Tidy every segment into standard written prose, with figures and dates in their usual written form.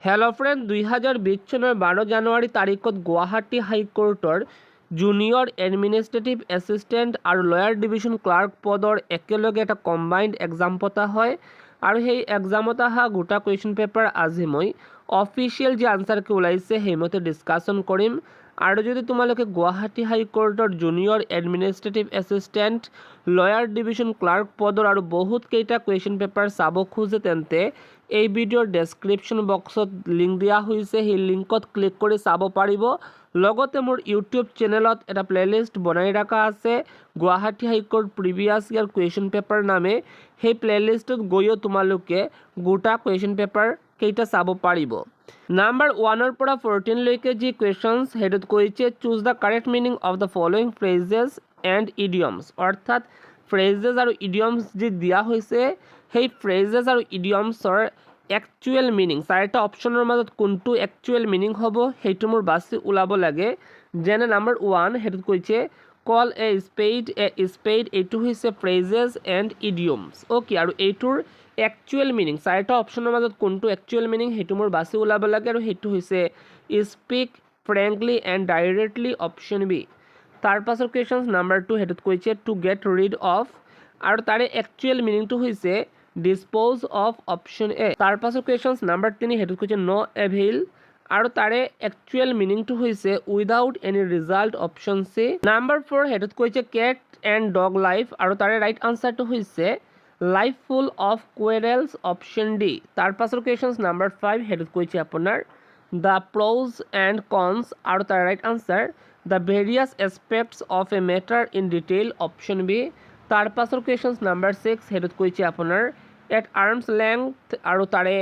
Hello' friend 2020 চনৰ 12 জানুৱাৰী তাৰিখত গুৱাহাটী হাইকোৰ্টৰ জুনিয়ৰ এডমিনিষ্ট্ৰেটিভ এছিষ্টেণ্ট আৰু লয়াৰ ডিভিজন ক্লাৰ্ক পদৰ একেলগে এটা কম্বাইণ্ড এক্সাম পতা হয় আৰু সেই এক্সামত অহা গোটা কুৱেশ্যন পেপাৰ আজি মই অফিচিয়েল যে আনচাৰ কি ওলাইছে সেইমতে ডিছকাশ্যন কৰিম। আৰু যদি তোমালোকে গুৱাহাটী হাইকোৰ্টৰ junior administrative assistant lawyer division clerk পদৰ আৰু বহুত কেইটা কুৱেশ্যন পেপাৰ চাব খোজে তেন্তে এই ভিডিঅ'ৰ ডেছক্ৰিপশ্যন বক্সত লিংক দিয়া হৈছে, সেই লিংকত ক্লিক কৰি চাব পাৰিব। লগতে মোৰ ইউটিউব চেনেলত এটা প্লেলিষ্ট বনাই ৰখা আছে Guwahati high court previous year question paper নামে, সেই প্লেলিষ্টত গৈও তোমালোকে গোটা কুৱেশ্যন পেপাৰ কেইটা চাব পাৰিব। নাম্বাৰ 1ৰ পৰা 14 লৈকে যি কুৱেশ্যনছ সেইটোত কৈছে choose the correct meaning of the following phrases and idioms, অৰ্থাৎ ফ্ৰেজেছ আৰু ইডিয়মছ যি দিয়া হৈছে সেই ফ্ৰেজেছ আৰু ইডিয়মছৰ একচুৱেল মিনিং, চাৰিটা অপশ্যনৰ মাজত কোনটো একচুৱেল মিনিং হ'ব সেইটো মোৰ বাছি ওলাব লাগে। যেনে নাম্বাৰ 1 সেইটোত কৈছে কল এ স্পেড, এইটো হৈছে ফ্ৰেজেছ এণ্ড ইডিয়মছ। অ'কে, আৰু এইটোৰ একচুৱেল মিনিং, চাৰিটা অপশ্যনৰ মাজত কোনটো একচুৱেল মিনিং সেইটো মোৰ বাছি ওলাব লাগে, আৰু সেইটো হৈছে speak frankly and directly, option B. তাৰ পাছৰ কুৱেশ্যন নাম্বাৰ 2 সেইটোত কৈছে টু গেট ৰিড অফ, আৰু তাৰে একচুৱেল মিনিংটো হৈছে ডিছপ'জ অফ, অপশ্যন এ। তাৰ পাছৰ কুৱেশ্যন নাম্বাৰ 3 সেইটোত কৈছে ন এভেইল, আৰু তাৰে একচুৱেল মিনিংটো হৈছে without any result, option C. Number 4 সেইটোত কৈছে কেট এণ্ড ডগ লাইফ, আৰু তাৰে ৰাইট আনচাৰটো হৈছে life full of quarrels, option D. তাৰ পাছৰ কুৱেশ্যন নাম্বাৰ 5 সেইটোত কৈছে আপোনাৰ দ্য প্ৰ'জ এণ্ড কনছ, আৰু তাৰ right answer the various aspects of a matter in detail, option B. তাৰ পাছৰ কুৱেশ্যন নাম্বাৰ 6 সেইটোত কৈছে আপোনাৰ এট আৰ্মছ লেংথ, আৰু তাৰে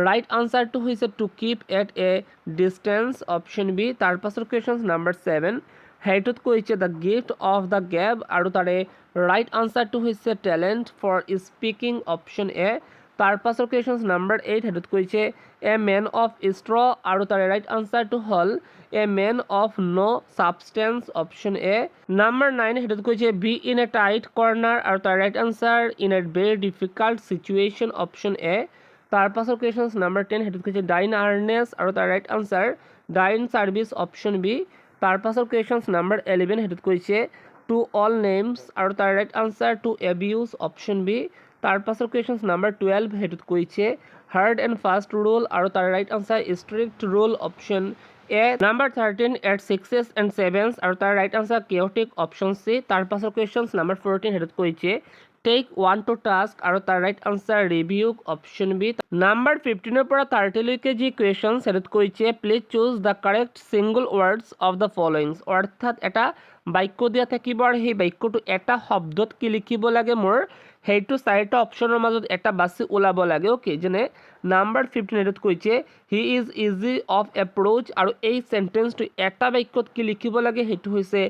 ৰাইট আনচাৰটো হৈছে to keep at a distance, option B. তাৰ পাছৰ কুৱেশ্যন নাম্বাৰ 7 সেইটোত কৈছে the gift of the gab, আৰু তাৰে ৰাইট আনচাৰটো হৈছে talent for speaking, option A. তাৰ পাছৰ কুৱেশ্যন নাম্বাৰ 8 সেইটোত কৈছে এ মেন অফ ষ্ট্ৰ, আৰু তাৰে ৰাইট আনচাৰটো হ'ল a man of no' substance, option A. Number 9 সেইটোত কৈছে be in a tight corner, আৰু তাৰ right answer in a very difficult situation, option A. তাৰ পাছৰ কুৱেশ্যন নাম্বাৰ 10 সেইটোত কৈছে ডাইন আৰ্নেছ, আৰু তাৰ ৰাইট আনচাৰ ডাইন ছাৰ্ভিচ, অপশ্যন বি। তাৰ পাছৰ কুৱেশ্যন নাম্বাৰ 11 সেইটোত কৈছে টু অল নেমছ, আৰু তাৰ right answer to abuse, option B. তাৰ পাছৰ কুৱেশ্যন নাম্বাৰ 12 সেইটোত কৈছে হাৰ্ড এণ্ড ফাষ্ট ৰুল, আৰু তাৰ right answer strict rule, option A. Number 13 at sixes and sevens, আৰু তাৰ right answer chaotic, option C. তাৰ পাছৰ কুৱেশ্যন নাম্বাৰ 14 সেইটোত কৈছে টেক ওৱান টু টাস্ক, আৰু তাৰ right answer review, option B. Number 15ৰ পৰা 30 লৈকে যি কুৱেশ্যন সেইটোত কৈছে please choose the correct single words of the followings, অৰ্থাৎ এটা বাক্য দিয়া থাকিব আৰু সেই বাক্যটো এটা শব্দত কি লিখিব লাগে মোৰ সেইটো চাৰিটা অপশ্যনৰ মাজত এটা বাছি ওলাব লাগে। অ'কে, যেনে নাম্বাৰ 15 এইটোত কৈছে he is easy of approach, আৰু এই চেণ্টেন্সটো এটা বাক্যত কি লিখিব লাগে সেইটো হৈছে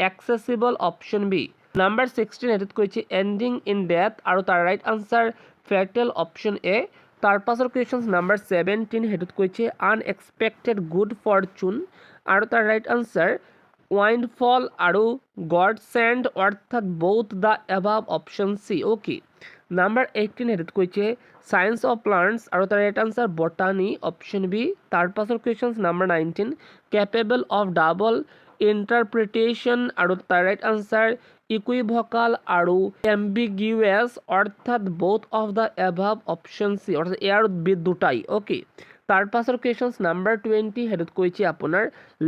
এক্সেচিবল, অপশ্যন বি। নাম্বাৰ 16 এইটোত কৈছে এণ্ডিং ইন ডেথ, আৰু তাৰ right answer fatal, option A. তাৰ পাছৰ কুৱেশ্যন নাম্বাৰ 17 সেইটোত কৈছে আনএক্সপেক্টেড গুড ফৰচুন, আৰু তাৰ ৰাইট আনচাৰ উইণ্ডফল আৰু গড চেণ্ড, অৰ্থাৎ both the above, option C. Okay, number 18 সেইটোত কৈছে চায়েন্স অফ প্লাণ্টছ, আৰু তাৰ right answer botany, option B. তাৰ পাছৰ question number 19 capable of double interpretation, আৰু তাৰ ৰাইট আনচাৰ ইকুইভকাল আৰু এম্বিগিউৱাছ, অৰ্থাৎ both of the above, option C, অৰ্থাৎ ইয়াৰ দুটাই। অ'কে, তাৰ পাছৰ কুৱেশ্যন নাম্বাৰ 20 সেইটোত কৈছে আপোনাৰ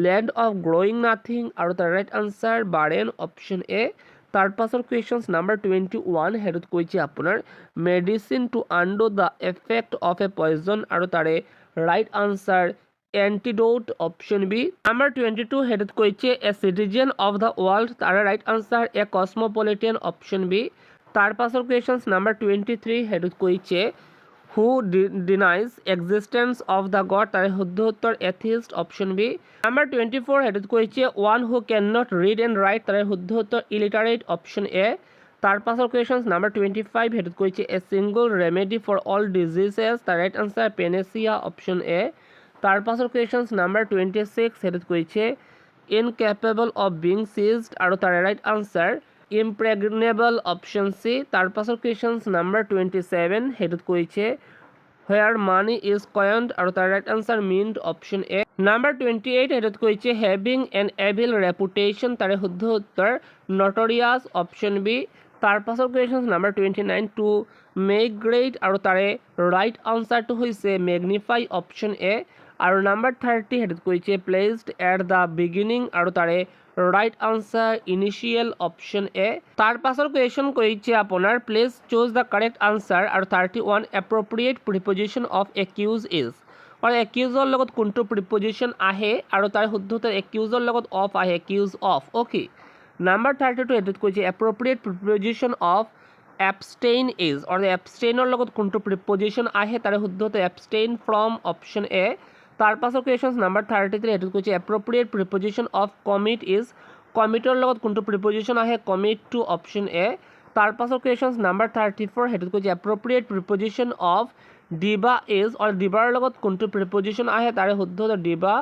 লেণ্ড অফ গ্ৰ'য়িং নাথিং, আৰু তাৰ right answer barren, option A. তাৰ পাছৰ কুৱেশ্যন নাম্বাৰ 21 সেইটোত কৈছে আপোনাৰ medicine to undo the effect of a poison, আৰু তাৰে right answer antidote, option B. Number 22 সেইটোত কৈছে a citizen of the world, তাৰে right answer a cosmopolitan, option B. তাৰ পাছৰ কুৱেশ্যন নাম্বাৰ 23 সেইটোত কৈছে who denies existence of the god, তাৰে শুদ্ধ উত্তৰ এথিষ্ট, অপশ্যন বি। নাম্বাৰ 24 সেইটোত কৈছে one who can not read and write, তাৰে শুদ্ধ উত্তৰ ইলিটাৰেট, অপশ্যন এ। তাৰ পাছৰ কুৱেশ্যন নাম্বাৰ 25 সেইটোত কৈছে a single remedy for all diseases, তাৰ right answer panacea, option A. তাৰ পাছৰ কুৱেশ্যন নাম্বাৰ 26 সেইটোত কৈছে ইনকেপেবল অফ বিং চিজড, আৰু তাৰে ৰাইট আনচাৰ ইমপ্ৰেগনেবল, অপশ্যন চি। তাৰ পাছৰ কুৱেশ্যন নাম্বাৰ 27 সেইটোত কৈছে where money is coined আৰু তাৰ right answer mint option A number 28 এটাত কৈছে having an evil reputation তাৰে শুদ্ধ উত্তৰ notorious অপশ্যন বি তাৰ পাছৰ question number 29 to make great আৰু তাৰে ৰাইট আনসাৰটো হৈছে ম্যাগনিফাই অপশ্যন এ আৰু নাম্বাৰ 30 এটাত কৈছে প্লেসড এট দ্য বিগিনিং আৰু তাৰে right answer initial option A তাৰ পাছৰ কুৱেশ্যন কৈছে আপোনাৰ please choose the correct answer আৰু 31 appropriate preposition of accused is আৰু একিউজৰ লগত কোনটো প্ৰিপজিশ্যন আহে আৰু তাৰ শুদ্ধ উত্তৰ একিউজৰ লগত অফ আহে একিউজ অফ ওকে নাম্বাৰ 32 এটাত কৈছে appropriate preposition of abstain is or the abstainer লগত কোনটো প্ৰিপজিশ্যন আহে তাৰে শুদ্ধ উত্তৰ abstain from অপশ্যন এ তাৰ পাছৰ কুৱেশ্যন নাম্বাৰ 33 এটাত কৈছে appropriate preposition of commit is কমিটৰ লগত কোনটো প্ৰিপজিশ্যন আহে কমিট টু অপশ্যন এ তাৰ পাছৰ কুৱেশ্যন নাম্বাৰ 34 হেতুত কৈছে এপ্ৰপ্ৰিয়েট প্ৰিপজিশ্যন অফ দিবা ইজ অৰ দিবাৰ লগত কোনটো প্ৰিপজিশ্যন আহে তাৰে শুদ্ধ উত্তৰ দিবা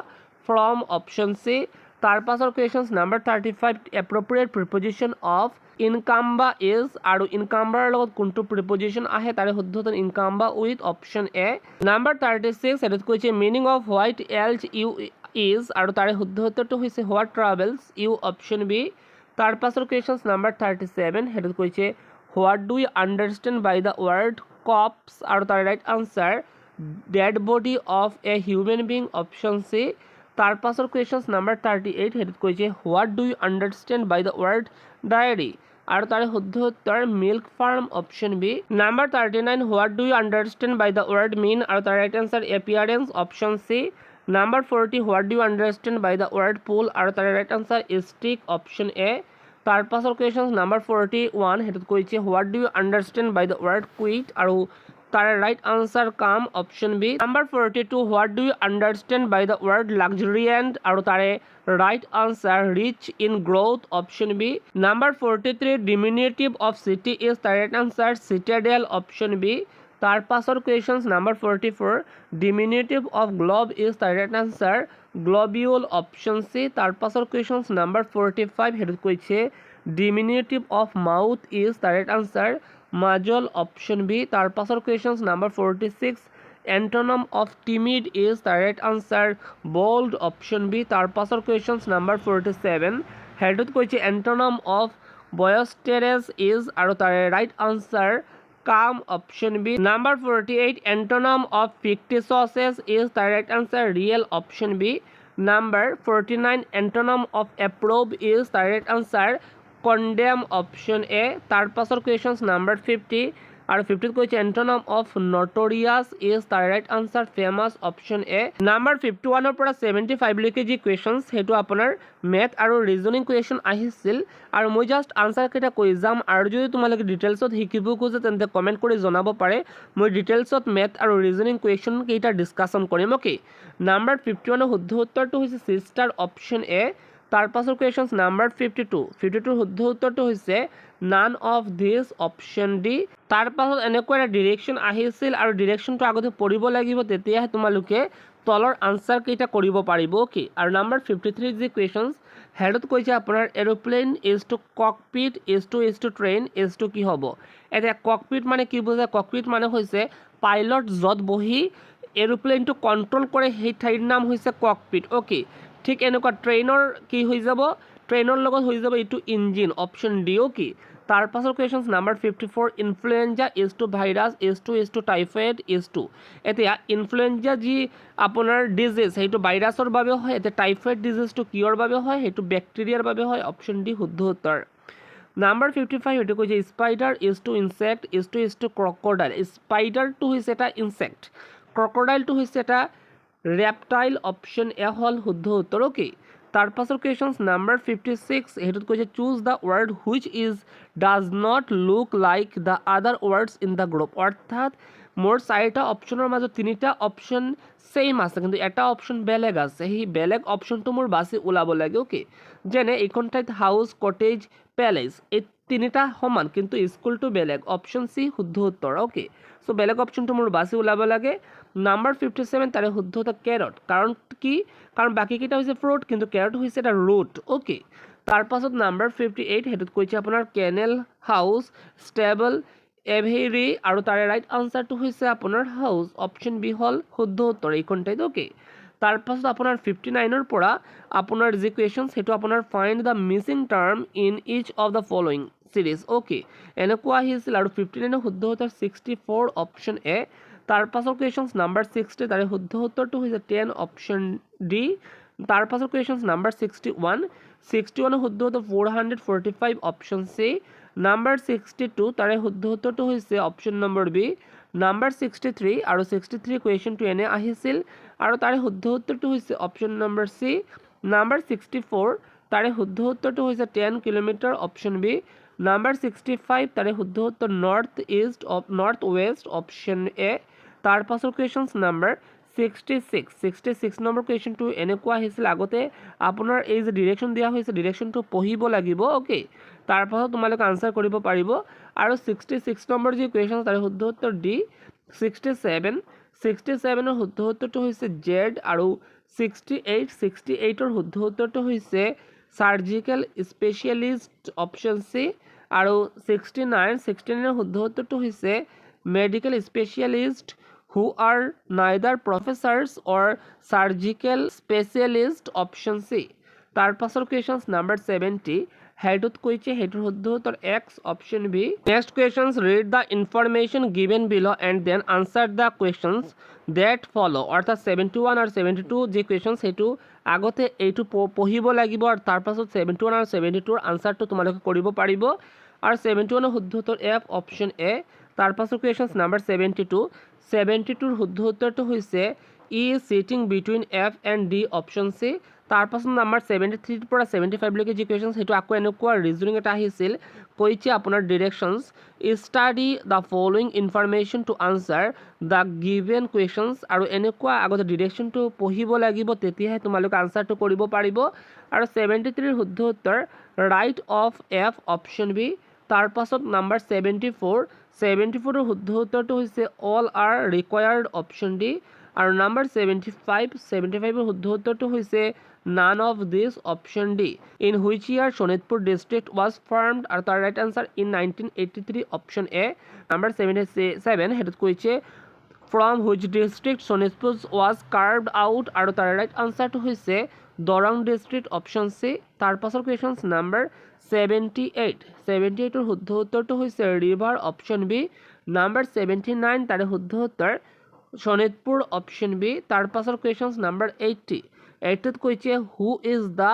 ফ্ৰম অপশ্যন সি তাৰ পাছৰ question number 35 appropriate preposition of encumber is আৰু ইনকাম্বাৰ লগত কোনটো প্ৰিপজিশ্যন আহে তাৰে শুদ্ধ উত্তৰ encumber with option A number 36 এটাত কৈছে meaning of what ails you is আৰু তাৰে শুদ্ধ উত্তৰটো হৈছে what troubles you option B তাৰ পাছৰ কুৱেশ্যন নাম্বাৰ 37 হেতুত কৈছে what do you understand by the word corpse আৰু তাৰ right answer dead body of a human being option C তাৰ পাছৰ কুৱেশ্যন নাম্বাৰ 38 হেতুত কৈছে what do you understand by the word dairy আৰু তাৰে শুদ্ধ উত্তৰ milk farm option B number 39 what do you understand by the word mean আৰু তাৰ right answer appearance option C number 40 what do you understand by the word pull আৰু তাৰ right answer stick option A তাৰ পাছৰ question number 41 হেতুত কৈছে what do you understand by the word quiet আৰু তাৰ right answer calm option B number 42 what do you understand by the word luxuriant আৰু তাৰে right answer rich in growth option B number 43 diminutive of city is তাৰ right answer citadel option B তাৰ পাছৰ question number 44 diminutive of globe is তাৰ right answer globule option C তাৰ পাছৰ question number 45 হেতুত কৈছে ডিমিনিটিভ অফ মাউথ ইজ তাৰ right answer muzzle option B তাৰ পাছৰ question number 46 antonym of timid is তাৰ right answer bold option B তাৰ পাছৰ কুৱেশ্যন নাম্বাৰ 47 হেডত কৈছে এন্টনম অফ বয়ষ্টেৰেছ ইজ আৰু তাৰ right answer calm option B number 48 antonym of fictitious is তাৰ right answer real option B number 49 antonym of approve is তাৰ right answer condemn option A তাৰ পাছৰ question number 50 আৰু 50 কৈছে antonym of notorious is তাৰ right answer famous option A number 51 ৰ পৰা 75 লৈকে যি কুৱেশ্যন সেইটো আপোনাৰ মেথ আৰু ৰিজনিং কুৱেশ্যন আহিছিল আৰু মই জাষ্ট আনসাৰ কেইটা কৈ যাম আৰু যদি তোমালোকে ডিটেইলছত শিকিব খোজে তেন্তে কমেন্ট কৰি জনাব পাৰে মই ডিটেইলছত মেথ আৰু ৰিজনিং কুৱেশ্যন কেইটা ডিসকাশন কৰিম ওকে নাম্বাৰ 51 শুদ্ধ উত্তৰটো হৈছে সিস্টাৰ অপশ্যন এ তাৰ পাছৰ কুৱেশ্যন নাম্বাৰ 52 শুদ্ধ উত্তৰটো হৈছে none of this option D তাৰ পাছত এনেকুৱা এটা ডিৰেকশ্যন আহিছিল আৰু ডিৰেকশ্যনটো আগতে পঢ়িব লাগিব তেতিয়াহে তোমালোকে তলৰ আনসাৰ কেইটা কৰিব পাৰিব ওকে আৰু নাম্বাৰ 53 যি কুৱেশ্যন হেডত কৈছে আপোনাৰ aeroplane is to cockpit is to train is to কি হ'ব এতিয়া ককপিট মানে কি বুজায় ককপিট মানে হৈছে পাইলট য'ত বহি এৰোপ্লেনটো কণ্ট্ৰোল কৰে সেই ঠাইৰ নাম হৈছে ককপিট ওকে ঠিক এনেকুৱা ট্ৰেইনৰ কি হৈ যাব ট্ৰেইনৰ লগত হৈ যাব এইটো ইঞ্জিন অপশ্যন ডি ওকে তাৰ পাছৰ question number 54 influenza is to virus is to typhoid is to এতিয়া ইনফ্লুয়েঞ্জা যি আপোনাৰ ডিজিজ সেইটো ভাইৰাছৰ বাবে হয় এতিয়া টাইফয়েড ডিজিজটো কিহৰ বাবে হয় সেইটো বেক্টেৰিয়াৰ বাবে হয় অপশ্যন ডি শুদ্ধ উত্তৰ নাম্বাৰ 55 এইটো কৈছে spider is to insect is to crocodile স্পাইডাৰটো হৈছে এটা ইনসেক্ট ক্ৰকডাইলটো হৈছে এটা ৰেপটাইল অপশ্যন এ হল শুদ্ধ উত্তৰ ওকে তাৰ পাছৰ কুৱেশ্যন নাম্বাৰ 56 হেতুত কৈছে choose the word which is does not look like the আদাৰ ৱৰ্ডছ ইন দ্য গ্ৰুপ অৰ্থাৎ মোৰ 4টা অপশ্যনৰ মাজত 3টা অপশ্যন সেম আছে কিন্তু এটা অপশ্যন বেলেগ আছে সেই বেলেগ অপশ্যনটো মোৰ বাছি ওলাব লাগে ওকে যেনে এইখন ঠাইত হাউচ কটেজ প্যালেচ এই 3টা সমান কিন্তু স্কুলটো বেলেগ অপশ্যন সি শুদ্ধ উত্তৰ ওকে সো বেলেগ অপশ্যনটো মোৰ বাছি ওলাব লাগে নাম্বাৰ 57 তাৰে শুদ্ধ উত্তৰ কেৰট কাৰণ কি কাৰণ বাকি কেইটা হৈছে ফ্ৰুট কিন্তু কেৰট হৈছে এটা ৰুট ওকে তাৰ পাছত নাম্বাৰ 58 হেতুত কৈছে আপোনাৰ কেনেল হাউচ ষ্টেবল এভেৰী আৰু তাৰে ৰাইট আনসাৰটো হৈছে আপোনাৰ হাউচ অপশ্যন বি হ'ল শুদ্ধ উত্তৰ এইখনটাই ওকে তাৰপাছত আপোনাৰ 59ৰ পৰা আপোনাৰ যি কুৱেশ্যন সেইটো আপোনাৰ find the missing term in each of the following series okay এনেকুৱা আহিছিল আৰু 59 শুদ্ধ উত্তৰ 64 অপশ্যন এ তাৰপাছত কুৱেশ্যন নাম্বাৰ 60 তাৰে শুদ্ধ উত্তৰটো হৈছে 10 অপশ্যন ডি তাৰপাছত কুৱেশ্যন নাম্বাৰ 61 শুদ্ধ উত্তৰ 445 অপশ্যন চি নাম্বাৰ 62 তাৰে শুদ্ধ উত্তৰটো হৈছে অপশ্যন নম্বৰ বি নাম্বাৰ 63 আৰু 63 কুৱেশ্যনটো এনে আহিছিল আৰু তাৰে শুদ্ধ উত্তৰটো হৈছে অপশ্যন নম্বৰ চি নাম্বাৰ 64 তাৰে শুদ্ধ উত্তৰটো হৈছে 10 কিলোমিটাৰ অপশ্যন বি নাম্বাৰ 65 তাৰে শুদ্ধ উত্তৰ নৰ্থ ৱেষ্ট অপশ্যন এ তাৰপাছৰ কুৱেশ্যন নাম্বাৰ 66 নম্বৰ কুৱেশ্যনটো এনেকুৱা আহিছিল আগতে আপোনাৰ এই যে ডিৰেকশ্যন দিয়া হৈছে ডিৰেকশ্যনটো পঢ়িব লাগিব ওকে তাৰপাছত তোমালোকে আনসাৰ কৰিব পাৰিব আৰু 66 নম্বৰ যি কুৱেশ্যন তাৰে শুদ্ধ উত্তৰ ডি 67ৰ শুদ্ধ উত্তৰটো হৈছে জেড আৰু 68ৰ শুদ্ধ উত্তৰটো হৈছে সাৰ্জিকেল স্পেচিয়েলিষ্ট অপশ্যন চি আৰু 69ৰ শুদ্ধ উত্তৰটো হৈছে medical specialist who are neither professors or surgical specialist option C তাৰপাছৰ questions number 70 হেডত কৈছে হেডৰ শুদ্ধ উত্তৰ X option B next questions read the information given below and then answer the questions that follow অৰ্থাৎ 71 আৰু 72 যে questions হেতু আগতে এইটো পঢ়িব লাগিব আৰু তাৰপাছত 71 আৰু 72 আনসাৰটো তোমালোকে কৰিব পাৰিব আৰু 71 শুদ্ধ উত্তৰ F option A তাৰপাছৰ questions number 72 শুদ্ধ উত্তৰটো হৈছে E sitting between F and D option C তাৰপাছত নাম্বাৰ 73 পৰা 75 লৈকে যি কুৱেশ্যন সেইটো আকৌ এনেকুৱা ৰিজনিং এটা আহিছিল কৈছে আপোনাৰ directions study the following information to answer the given questions আৰু এনেকুৱা আগতে ডিৰেকশ্যনটো পঢ়িব লাগিব তেতিয়াহে তোমালোকে আনচাৰটো কৰিব পাৰিব আৰু 73 শুদ্ধ উত্তৰ right of F option B তাৰপাছত নাম্বাৰ 74 শুদ্ধ উত্তৰটো হৈছে all are required option D আৰু নাম্বাৰ 75 শুদ্ধ উত্তৰটো হৈছে none of this option D in which year Sonitpur district was formed আৰু তাৰ right answer in 1983 option A number 77 হেতুত কৈছে from which district Sonitpur was carved out আৰু তাৰ ৰাইট আনসাৰটো হৈছে দৰং ডিষ্ট্ৰিক্ট অপশ্যন চি তাৰপাছৰ কুৱেশ্যন নাম্বাৰ 78 শুদ্ধ উত্তৰটো হৈছে ৰিভাৰ অপশ্যন বি নাম্বাৰ 79 তাৰে শুদ্ধ উত্তৰ শোণিতপুৰ অপশ্যন বি তাৰপাছৰ কুৱেশ্যন নাম্বাৰ 80 কৈছে who is the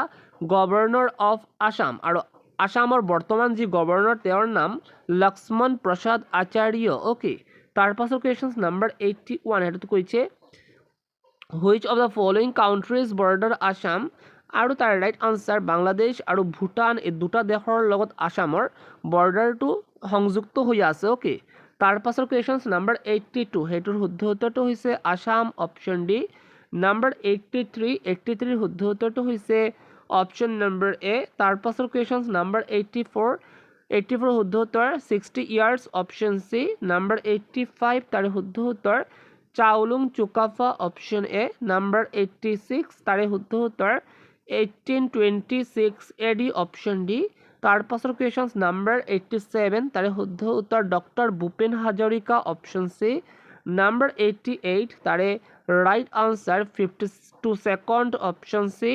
governor of Assam আৰু আসামৰ বৰ্তমান যি গভৰ্ণৰ তেওঁৰ নাম লক্ষ্মণ প্ৰসাদ আচাৰ্য ওকে তাৰপাছৰ কুৱেশ্যন নাম্বাৰ 81 হেতুত কৈছে which of the following countries border Assam আৰু তাৰ ৰাইট আনসাৰ বাংলাদেশ আৰু ভূটান এই দুটা দেশৰ লগত আসামৰ বৰ্ডাৰটো সংযুক্ত হৈ আছে ওকে তাৰপাছৰ কুৱেশ্যন নাম্বাৰ 82 হেতুৰ শুদ্ধ উত্তৰটো হৈছে আসাম অপশ্যন ডি নাম্বাৰ 83 শুদ্ধ উত্তৰটো হৈছে অপশ্যন নম্বৰ এ তাৰপাছৰ কুৱেশ্যন নাম্বাৰ 84 শুদ্ধ উত্তৰ 60 ইয়াৰ্ছ অপশ্যন চি নাম্বাৰ 85 তাৰে শুদ্ধ উত্তৰ Chaolung Sukaphaa option A number 86 তাৰে শুদ্ধ উত্তৰ 1826 AD অপশ্যন ডি তাৰপাছৰ কুৱেশ্যন নাম্বাৰ 87 তাৰে শুদ্ধ উত্তৰ doctor Bhupen Hazarika option C number 88 তাৰে right answer 52nd option C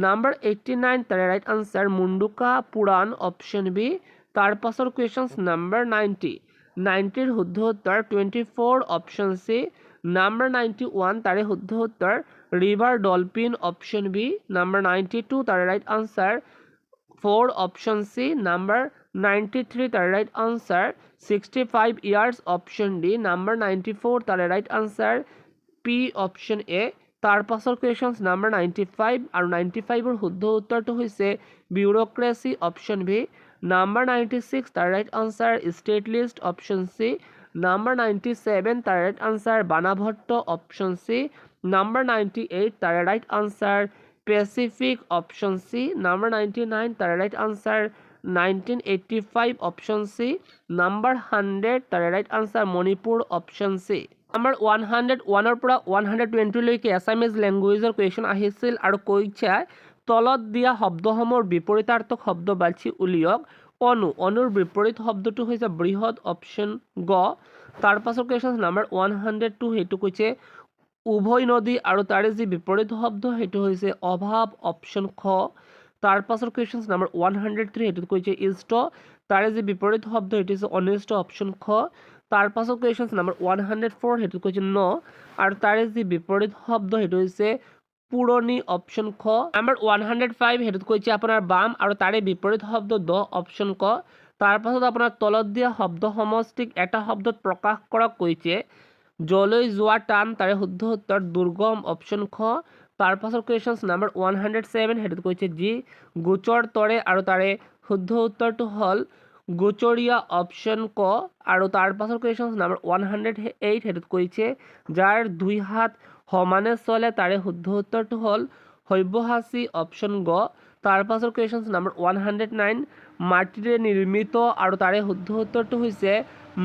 number 89 তাৰে right answer Mundaka Purana option B তাৰপাছৰ কুৱেশ্যন নাম্বাৰ 90 শুদ্ধ উত্তৰ 24 অপশ্যন চি নাম্বাৰ 91 তাৰে শুদ্ধ উত্তৰ river dolphin option B number 92 তাৰে right answer 4 option C number 93 তাৰে right answer 65 years option D number 94 তাৰে right answer P option A তাৰপাছৰ কুৱেশ্যন নাম্বাৰ 95 আৰু 95ৰ শুদ্ধ উত্তৰটো হৈছে বিউৰ'ক্ৰেচি অপশ্যন বি নাম্বাৰ 96 তাৰে right answer state list option C number 97 তাৰে right answer Banabhatta option C number 98 তাৰে right answer Pacific option C number 99 তাৰে right answer 1985 option C number 100 তাৰে right answer Manipur option C number 101ৰ পৰা 120 লৈকে Assamese লেংগুৱেজৰ question আহিছিল আৰু কৈছে তলত দিয়া শব্দসমূহৰ বিপৰীতাৰ্থক শব্দ বাছি উলিয়াওক অনুৰ বিপৰীত শব্দটো হৈছে বৃহৎ অপশ্যন গ। তাৰ পাছৰ কুৱেশ্যন নাম্বাৰ 102 সেইটো কৈছে উভয় নদী আৰু তাৰে যি বিপৰীত শব্দ সেইটো হৈছে অভাৱ অপশ্যন খ। তাৰ পাছৰ কুৱেশ্যন নাম্বাৰ 103 সেইটোত কৈছে ইষ্ট, তাৰে যি বিপৰীত শব্দ সেইটো হৈছে অনিষ্ট অপশ্যন খ। তাৰ পাছৰ কুৱেশ্যন নাম্বাৰ 104 সেইটোত কৈছে ন, আৰু তাৰে যি বিপৰীত শব্দ সেইটো হৈছে পুৰণি অপশ্যন খ। নাম্বাৰ 105 সেইটোত কৈছে আপোনাৰ বাম আৰু তাৰে বিপৰীত শব্দ দ অপশ্যন ক। তাৰ পাছত আপোনাৰ তলত দিয়া শব্দ সমষ্টিক এটা শব্দত প্ৰকাশ কৰক কৈছে যলৈ যোৱা টান, তাৰে শুদ্ধ উত্তৰ দুৰ্গম অপশ্যন খ। তাৰ পাছৰ কুৱেশ্যন নাম্বাৰ 107 সেইটোত কৈছে যি গোচৰ তৰে, আৰু তাৰে শুদ্ধ উত্তৰটো হ'ল গোচৰীয়া অপশ্যন ক। আৰু তাৰ পাছৰ কুৱেশ্যন নাম্বাৰ 108 সেইটোত কৈছে যাৰ দুই হাত সমানে চলে, তাৰে শুদ্ধ উত্তৰটো হ'ল সব্যসাচী অপশ্যন গ। তাৰ পাছৰ কুৱেশ্যন নাম্বাৰ 109 মাটিৰে নিৰ্মিত, আৰু তাৰে শুদ্ধ উত্তৰটো হৈছে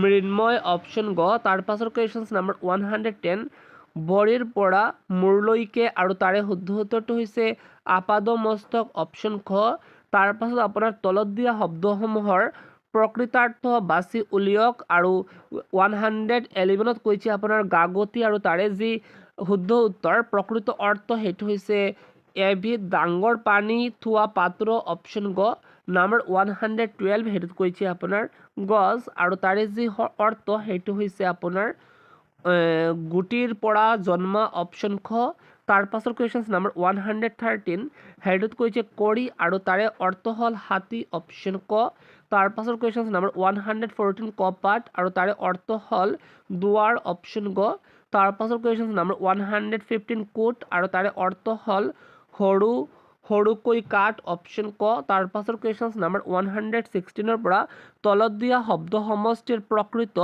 মৃন্ময় অপশ্যন গ। তাৰ পাছৰ কুৱেশ্যন নাম্বাৰ 110 বৰিৰ পৰা মূৰলৈকে, আৰু তাৰে শুদ্ধ উত্তৰটো হৈছে আপাদমস্তক অপশ্যন খ। তাৰ পাছত আপোনাৰ তলত দিয়া শব্দসমূহৰ প্ৰকৃতাৰ্থ বাছি উলিয়াওক, আৰু 111ত কৈছে আপোনাৰ গাগতি, আৰু তাৰে যি শুদ্ধ উত্তৰ প্ৰকৃত অৰ্থ সেইটো হৈছে এবিধ ডাঙৰ পানী থোৱা পাত্ৰ অপশ্যন গ। নাম্বাৰ 112 সেইটোত কৈছে আপোনাৰ গছ, আৰু তাৰে যি অৰ্থ সেইটো হৈছে আপোনাৰ গুটিৰ পৰা জন্মা অপশ্যন খ। তাৰ পাছৰ কুৱেশ্যন নাম্বাৰ 113 সেইটোত কৈছে কৰি, আৰু তাৰে অৰ্থ হ'ল হাতী অপশ্যন ক। তাৰ পাছৰ কুৱেশ্যন নাম্বাৰ 114 কপাত, আৰু তাৰে অৰ্থ হ'ল দুৱাৰ অপশ্যন গ। তাৰ পাছৰ কুৱেশ্যন নাম্বাৰ 115 কোট, আৰু তাৰে অৰ্থ হ'ল সৰু সৰুকৈ কাঠ অপশ্যন ক। তাৰ পাছৰ কুৱেশ্যন নাম্বাৰ 116 পৰা তলত দিয়া শব্দ সমষ্টিৰ প্ৰকৃত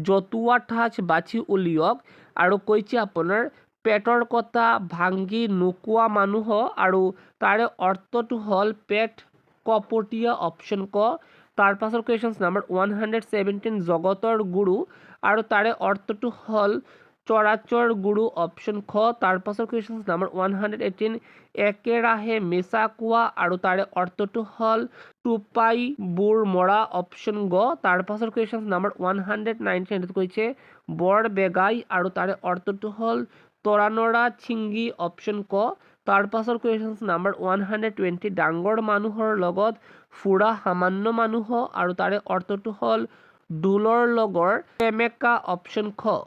জতুৱা ঠাঁচ বাছি উলিয়াওক, আৰু কৈছে আপোনাৰ পেটৰ কটা ভাঙি নোকোৱা মানুহ, আৰু তাৰে অৰ্থটো হ'ল পেট কপটীয়া অপশ্যন ক। তাৰ পাছৰ কুৱেশ্যন নাম্বাৰ 117 জগতৰ গুৰু, আৰু তাৰে অৰ্থটো হ'ল চৰাচৰ গুৰু অপশ্যন খ। তাৰ পাছৰ কুৱেশ্যন নাম্বাৰ 118 একেৰাহে মিছা কোৱা, আৰু তাৰে অৰ্থটো হ'ল টোপাইবোৰ মৰা অপশ্যন গ। তাৰ পাছৰ কুৱেশ্যন নাম্বাৰ 119 কৈছে বৰ বেগাই, আৰু তাৰে অৰ্থটো হ'ল তৰানৰা ছিংগি অপশ্যন ক। তাৰ পাছৰ কুৱেশ্যন নাম্বাৰ 120 ডাঙৰ মানুহৰ লগত ফুৰা সামান্য মানুহ, আৰু তাৰে অৰ্থটো হ'ল ডোলৰ লগৰ প্ৰেমেকা অপশ্যন খ।